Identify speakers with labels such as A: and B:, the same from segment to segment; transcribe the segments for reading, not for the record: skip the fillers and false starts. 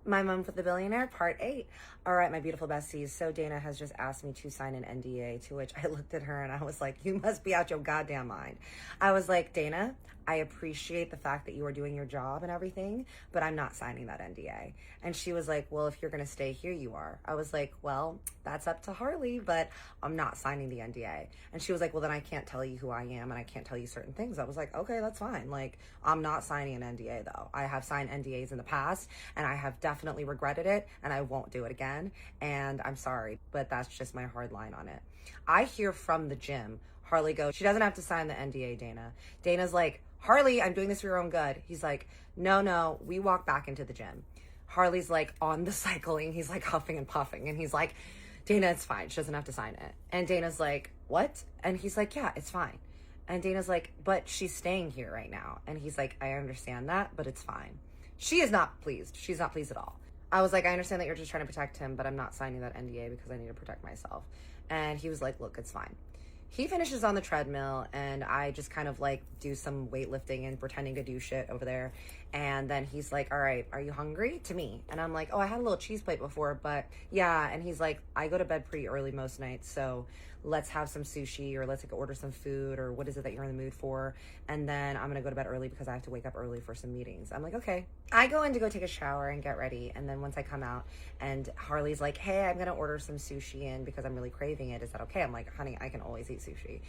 A: My Mom with the Billionaire, Part 8. All right, my beautiful besties. So Dana has just asked me to sign an NDA, to which I looked at her and I was like, you must be out your goddamn mind. I was like, Dana, I appreciate the fact that you are doing your job and everything, but I'm not signing that NDA. And she was like, well, if you're going to stay here, you are. I was like, well, that's up to Harley, but I'm not signing the NDA. And she was like, well, then I can't tell you who I am and I can't tell you certain things. I was like, okay, that's fine. Like, I'm not signing an NDA though. I have signed NDAs in the past and I have definitely regretted it and I won't do it again. And I'm sorry, but that's just my hard line on it. I hear from the gym, Harley goes, she doesn't have to sign the NDA, Dana. Dana's like, Harley, I'm doing this for your own good. He's like, no, we walk back into the gym. Harley's like on the cycling. He's like huffing and puffing. And he's like, Dana, it's fine. She doesn't have to sign it. And Dana's like, what? And he's like, yeah, it's fine. And Dana's like, but she's staying here right now. And he's like, I understand that, but it's fine. She is not pleased. She's not pleased at all. I was like, I understand that you're just trying to protect him, but I'm not signing that NDA because I need to protect myself. And he was like, look, it's fine. He finishes on the treadmill and I just kind of like do some weightlifting and pretending to do shit over there. And then he's like, all right, are you hungry? To me. And I'm like, oh, I had a little cheese plate before, but yeah. And he's like, I go to bed pretty early most nights, so let's have some sushi or let's like order some food or what is it that you're in the mood for? And then I'm gonna go to bed early because I have to wake up early for some meetings. I'm like, okay. I go in to go take a shower and get ready. And then once I come out and Harley's like, hey, I'm gonna order some sushi in because I'm really craving it. Is that okay? I'm like, honey, I can always eat sushi.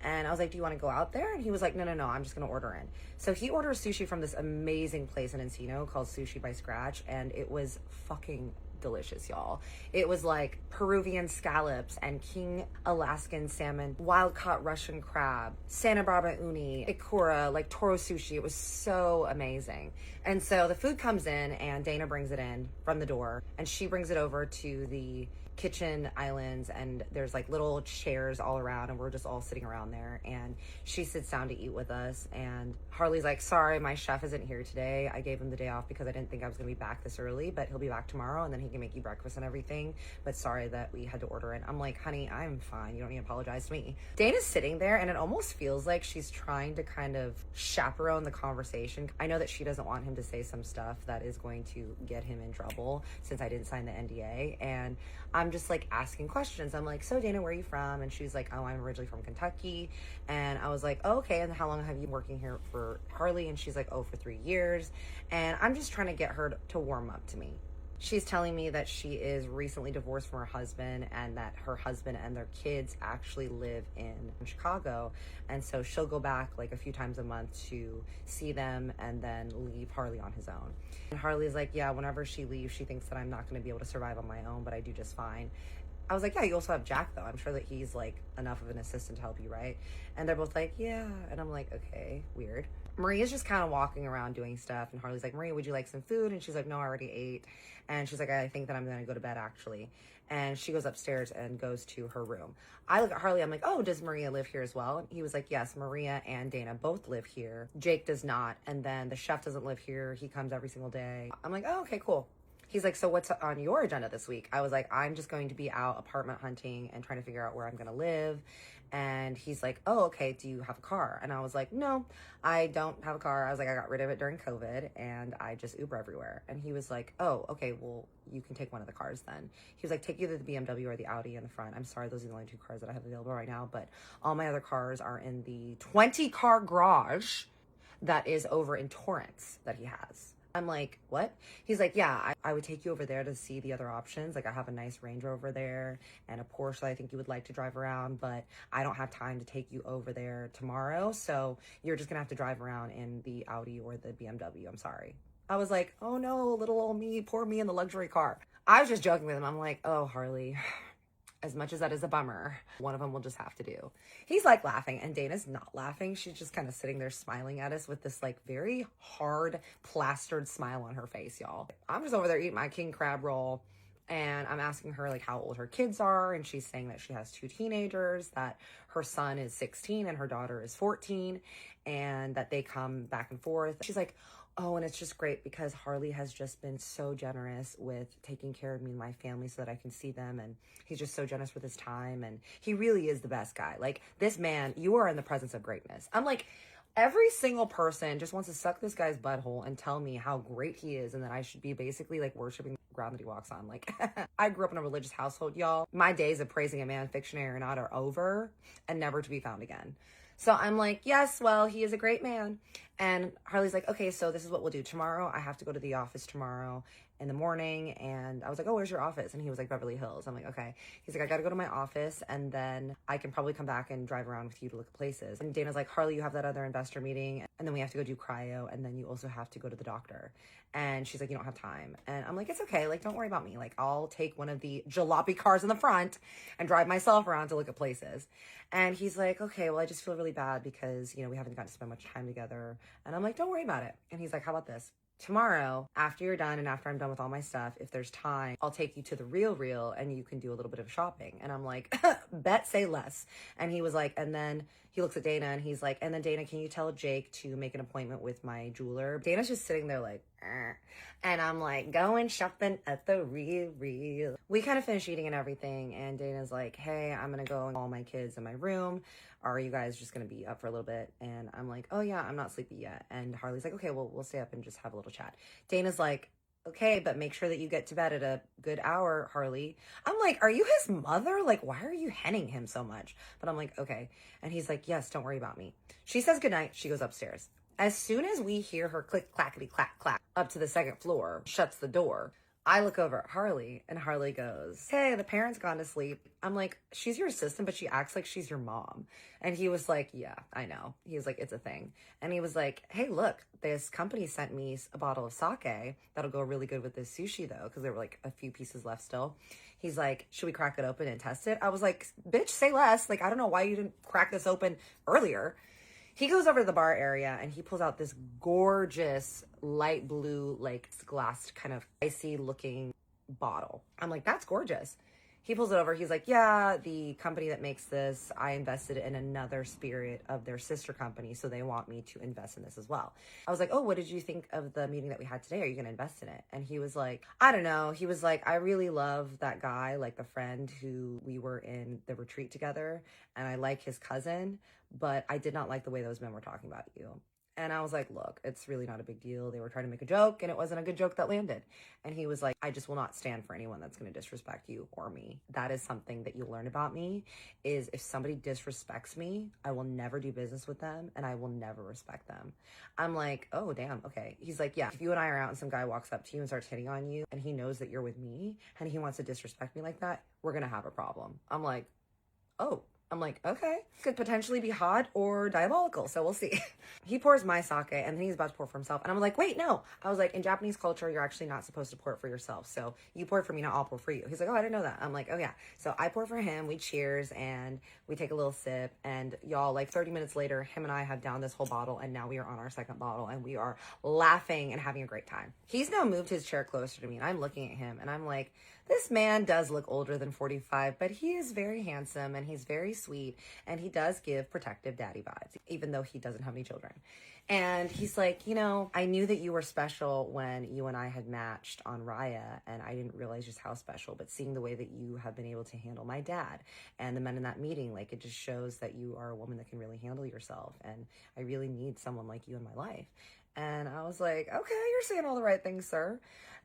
A: And I was like, do you want to go out there? And he was like, no, I'm just going to order in. So he orders sushi from this amazing place in Encino called Sushi by Scratch. And it was fucking delicious, y'all. It was like Peruvian scallops and king Alaskan salmon, wild caught Russian crab, Santa Barbara uni, ikura, like toro sushi. It was so amazing. And so the food comes in and Dana brings it in from the door and she brings it over to the kitchen islands and there's like little chairs all around and we're just all sitting around there and she sits down to eat with us and Harley's like, sorry, my chef isn't here today. I gave him the day off because I didn't think I was gonna be back this early, but he'll be back tomorrow and then he can make you breakfast and everything, but sorry that we had to order it. I'm like, honey, I'm fine, you don't need to apologize to me. Dana's sitting there and it almost feels like she's trying to kind of chaperone the conversation. I know that she doesn't want him to say some stuff that is going to get him in trouble since I didn't sign the NDA, and I'm just like asking questions. I'm like, so Dana, where are you from? And she's like, oh, I'm originally from Kentucky. And I was like, oh, okay. And how long have you been working here for Harley? And she's like, oh, for 3 years. And I'm just trying to get her to warm up to me. She's telling me that she is recently divorced from her husband and that her husband and their kids actually live in Chicago. And so she'll go back like a few times a month to see them and then leave Harley on his own. And Harley's like, yeah, whenever she leaves, she thinks that I'm not going to be able to survive on my own, but I do just fine. I was like, yeah, you also have Jack though. I'm sure that he's like enough of an assistant to help you, right? And they're both like, yeah. And I'm like, okay, weird. Maria's just kind of walking around doing stuff. And Harley's like, Maria, would you like some food? And she's like, no, I already ate. And she's like, I think that I'm going to go to bed actually. And she goes upstairs and goes to her room. I look at Harley, I'm like, oh, does Maria live here as well? And he was like, yes, Maria and Dana both live here. Jake does not. And then the chef doesn't live here. He comes every single day. I'm like, oh, okay, cool. He's like, so what's on your agenda this week? I was like, I'm just going to be out apartment hunting and trying to figure out where I'm going to live. And he's like, oh, okay, do you have a car? And I was like, no, I don't have a car. I was like, I got rid of it during COVID and I just Uber everywhere. And he was like, oh, okay, well, you can take one of the cars then. He was like, take either the BMW or the Audi in the front. I'm sorry, those are the only 2 cars that I have available right now, but all my other cars are in the 20-car garage that is over in Torrance that he has. I'm like, what? He's like, yeah, I would take you over there to see the other options. Like I have a nice Range Rover there and a Porsche that I think you would like to drive around, but I don't have time to take you over there tomorrow. So you're just gonna have to drive around in the Audi or the BMW. I'm sorry. I was like, oh no, little old me, poor me in the luxury car. I was just joking with him. I'm like, oh, Harley, as much as that is a bummer, one of them will just have to do. He's like laughing and Dana's not laughing. She's just kind of sitting there smiling at us with this like very hard plastered smile on her face, y'all. I'm just over there eating my king crab roll and I'm asking her like how old her kids are. And she's saying that she has 2 teenagers, that her son is 16 and her daughter is 14 and that they come back and forth. She's like, oh, and it's just great because Harley has just been so generous with taking care of me and my family so that I can see them. And he's just so generous with his time. And he really is the best guy. Like, this man, you are in the presence of greatness. I'm like, Every single person just wants to suck this guy's butthole and tell me how great he is and that I should be basically like worshiping the ground that he walks on. Like, I grew up in a religious household, y'all. My days of praising a man, fictionary or not, are over and never to be found again. So I'm like, yes, well, he is a great man. And Harley's like, okay, so this is what we'll do tomorrow. I have to go to the office tomorrow in the morning. And I was like, oh, where's your office? And he was like, Beverly Hills. I'm like, okay. He's like, I got to go to my office and then I can probably come back and drive around with you to look at places. And Dana's like, Harley, you have that other investor meeting and then we have to go do cryo and then you also have to go to the doctor. And she's like, you don't have time. And I'm like, it's okay. Like, don't worry about me. Like, I'll take one of the jalopy cars in the front and drive myself around to look at places. And he's like, okay, well, I just feel really bad because, we haven't gotten to spend much time together. And I'm like, don't worry about it. And he's like, how about this? Tomorrow, after you're done and after I'm done with all my stuff, if there's time, I'll take you to the Real and you can do a little bit of shopping. And I'm like, bet, say less. And he was like, and then he looks at Dana and he's like, and then Dana, can you tell Jake to make an appointment with my jeweler? Dana's just sitting there like, and I'm like, going shopping at the Real. We kind of finish eating and everything. And Dana's like, hey, I'm going to go and call my kids in my room. Are you guys just going to be up for a little bit? And I'm like, oh yeah, I'm not sleepy yet. And Harley's like, okay, well, we'll stay up and just have a little chat. Dana's like, okay, but make sure that you get to bed at a good hour, Harley. I'm like, are you his mother? Like, why are you henning him so much? But I'm like, okay. And he's like, yes, don't worry about me. She says goodnight. She goes upstairs. As soon as we hear her click, clackety, clack, clack up to the second floor, shuts the door, I look over at Harley and Harley goes, hey, the parents gone to sleep. I'm like, she's your assistant, but she acts like she's your mom. And he was like, yeah, I know. He was like, it's a thing. And he was like, hey, look, this company sent me a bottle of sake. That'll go really good with this sushi though, because there were like a few pieces left still. He's like, should we crack it open and test it? I was like, bitch, say less. Like, I don't know why you didn't crack this open earlier. He goes over to the bar area and he pulls out this gorgeous light blue, like glassed kind of icy looking bottle. I'm like, that's gorgeous. He pulls it over. He's like, yeah, the company that makes this, I invested in another spirit of their sister company. So they want me to invest in this as well. I was like, oh, what did you think of the meeting that we had today? Are you going to invest in it? And he was like, I don't know. He was like, I really love that guy, like the friend who we were in the retreat together. And I like his cousin, but I did not like the way those men were talking about you. And I was like, look, it's really not a big deal. They were trying to make a joke and it wasn't a good joke that landed. And he was like, I just will not stand for anyone that's going to disrespect you or me. That is something that you'll learn about me is if somebody disrespects me, I will never do business with them and I will never respect them. I'm like, oh, damn. Okay. He's like, yeah, if you and I are out and some guy walks up to you and starts hitting on you and he knows that you're with me and he wants to disrespect me like that, we're going to have a problem. I'm like, oh. I'm like, okay, could potentially be hot or diabolical, so we'll see. He pours my sake and then he's about to pour for himself. And I'm like, wait, no. I was like, in Japanese culture, you're actually not supposed to pour it for yourself. So you pour it for me, now I'll pour for you. He's like, oh, I didn't know that. I'm like, oh yeah. So I pour for him, we cheers and we take a little sip. And y'all, like 30 minutes later, him and I have downed this whole bottle and now we are on our second bottle and we are laughing and having a great time. He's now moved his chair closer to me and I'm looking at him and I'm like, this man does look older than 45, but he is very handsome and he's very sweet and he does give protective daddy vibes, even though he doesn't have any children. And he's like, I knew that you were special when you and I had matched on Raya and I didn't realize just how special, but seeing the way that you have been able to handle my dad and the men in that meeting, like it just shows that you are a woman that can really handle yourself. And I really need someone like you in my life. And I was like, okay, you're saying all the right things, sir.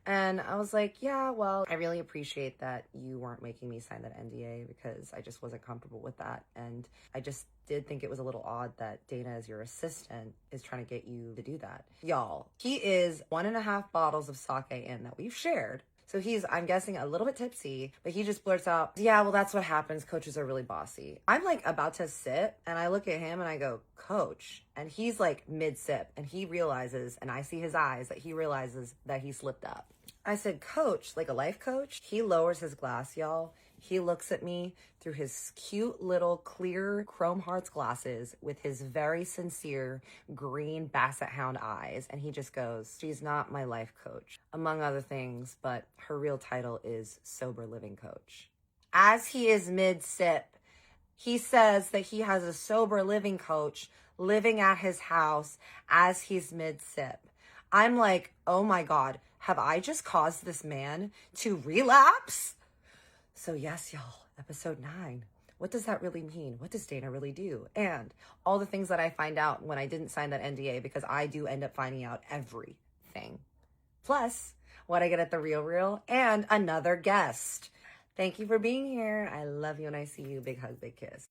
A: And I was like, yeah, well, I really appreciate that you weren't making me sign that NDA because I just wasn't comfortable with that. And I just did think it was a little odd that Dana, as your assistant, is trying to get you to do that. Y'all, he is 1.5 bottles of sake in that we've shared. So he's, I'm guessing, a little bit tipsy, but he just blurts out, yeah, well, that's what happens. Coaches are really bossy. I'm like about to sip and I look at him and I go, coach. And he's like mid sip and he realizes, and I see his eyes, that he realizes that he slipped up. I said, coach, like a life coach? He lowers his glass, y'all. He looks at me through his cute little clear chrome hearts glasses with his very sincere green basset hound eyes. And he just goes, she's not my life coach, among other things, but her real title is sober living coach. As he is mid-sip, he says that he has a sober living coach living at his house as he's mid-sip. I'm like, oh my God, have I just caused this man to relapse? So yes, y'all, episode 9. what does that really mean? What does Dana really do? And all the things that I find out when I didn't sign that NDA, because I do end up finding out everything. Plus, what I get at the Real, and another guest. Thank you for being here. I love you and I see you. Big hug, big kiss.